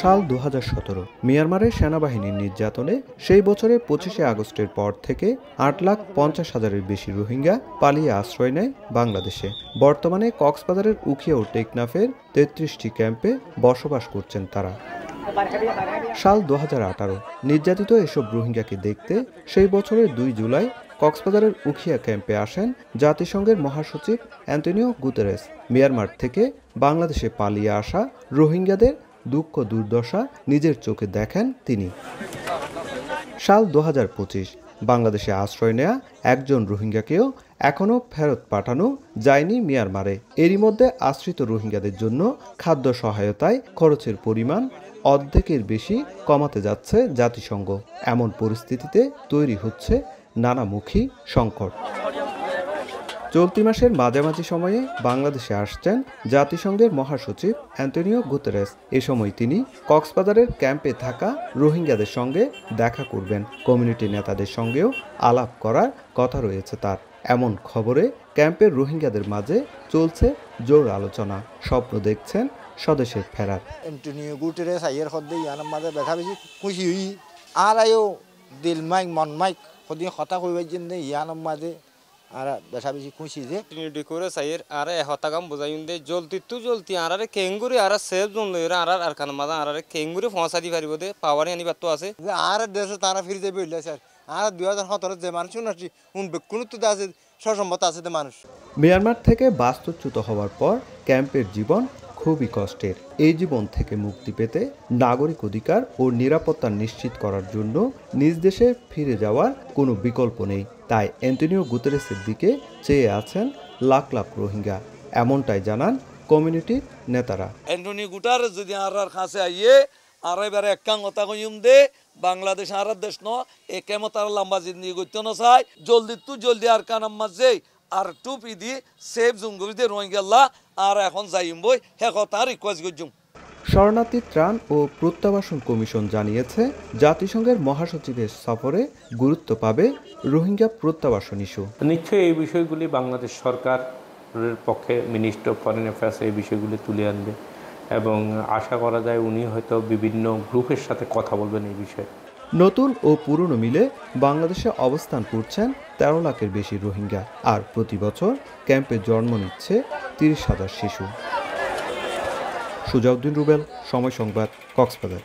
সাল ২০১৭ মিয়ানমারের সেনাবাহিনীর নির্যাতনে সেই বছরের ২৫শে আগস্টের পর থেকে ৮,৫০,০০০-এর বেশি রোহিঙ্গা পালিয়ে আশ্রয় নেয় বাংলাদেশে। বর্তমানে কক্সবাজারের উখিয়া ও টেকনাফের ৩৩টি ক্যাম্পে বসবাস করছেন তারা। সাল ২০১৮ নির্যাতিত এসব রোহিঙ্গাকে দেখতে সেই বছরের ২ জুলাই কক্সবাজারের উখিয়া ক্যাম্পে আসেন জাতিসংঘের মহাসচিব অ্যান্টোনিও গুতেরেস। মিয়ানমার থেকে বাংলাদেশে পালিয়ে আসা রোহিঙ্গাদের দুঃখ দুর্দশা নিজের চোখে দেখেন তিনি। সাল ২০২৫ বাংলাদেশে আশ্রয় নেয়া একজন রোহিঙ্গাকেও এখনও ফেরত পাঠানো যায়নি মিয়ানমারে। এরই মধ্যে আশ্রিত রোহিঙ্গাদের জন্য খাদ্য সহায়তায় খরচের পরিমাণ অর্ধেকের বেশি কমাতে যাচ্ছে জাতিসংঘ। এমন পরিস্থিতিতে তৈরি হচ্ছে নানামুখী সংকট। চলতি মাসের মাঝামাঝি সময়ে বাংলাদেশে আসছেন জাতিসংঘের মহাসচিব অ্যান্টোনিও গুতেরেস। এ সময় তিনি কক্সবাজারের ক্যাম্পে থাকা রোহিঙ্গাদের সঙ্গে দেখা করবেন। কমিউনিটি নেতাদের সঙ্গেও আলাপ করার কথা রয়েছে তার। এমন খবরে ক্যাম্পের রোহিঙ্গাদের মাঝে চলছে জোর আলোচনা। স্বপ্ন দেখছেন স্বদেশে ফেরার। অ্যান্টোনিও গুতেরেস আইয়ের হদ্দে ইয়ানার মাঝে দেখা বেশি খুশি হই আর আয়ও দিল মাইক মন মাইক হদ্দিন কথা কইবার জন্য ইয়ানার মাঝে আর বেশা বেশি খুশি যে ডিকোরে সাইয়ের আর হতাগাম বুঝাইন দে জলতি আরারে কেঙ্গুরি আর সেফ জোন লইরা আর কান মাদা আরারে কেঙ্গুরি ফসা দি পারিব দে পাওয়ারি আনি বাত আছে যে আর দেশে তারা ফিরে যাবে হইলা স্যার আর 2017 যে মানুষ উন্নতি উন বেকুন তো আছে সসম্মত আছে তে মানুষ। মিয়ানমার থেকে বাস্তুচ্যুত হওয়ার পর ক্যাম্পের জীবন খুবই কষ্টের। এই জীবন থেকে মুক্তি পেতে নাগরিক অধিকার ও নিরাপত্তা নিশ্চিত করার জন্য নিজ দেশে ফিরে যাওয়ার কোনো বিকল্প নেই। তাই অ্যান্টোনিও গুতেরেসের দিকে চেয়ে আছেন লাখ লাখ রোহিঙ্গা, এমনটাই জানান কমিউনিটির নেতারা। অ্যান্টোনিও গুতেরেস যদি আর কাছে আইয়ে আর এবারে একাং কথা কইম দে বাংলাদেশ আর দেশ ন একেমত আর লম্বা জিন্দগি করতে না চাই জলদি আর কানাম মাঝে আর টুপি দি সেফ জুঙ্গুরি দিয়ে রোহিঙ্গা আর এখন যাইম বই হে কথা রিকোয়েস্ট করছুম। শরণার্থী ত্রাণ ও প্রত্যাবাসন কমিশন জানিয়েছে জাতিসংঘের মহাসচিবের সফরে গুরুত্ব পাবে রোহিঙ্গা প্রত্যাবাসন ইস্যু। নিশ্চয়ই এই বিষয়গুলি বাংলাদেশ সরকারের পক্ষে মিনিস্টার অফ ফরেন অ্যাফেয়ার্স এই বিষয়গুলি তুলে আনবে এবং আশা করা যায় উনি হয়তো বিভিন্ন গ্রুপের সাথে কথা বলবেন এই বিষয়ে। নতুন ও পুরনো মিলে বাংলাদেশে অবস্থান করছেন 13 লাখের বেশি রোহিঙ্গা, আর প্রতি বছর ক্যাম্পে জন্ম নিচ্ছে 30,000 শিশু। সুজাউদ্দিন রুবেল, সময় সংবাদ, কক্সবাজার।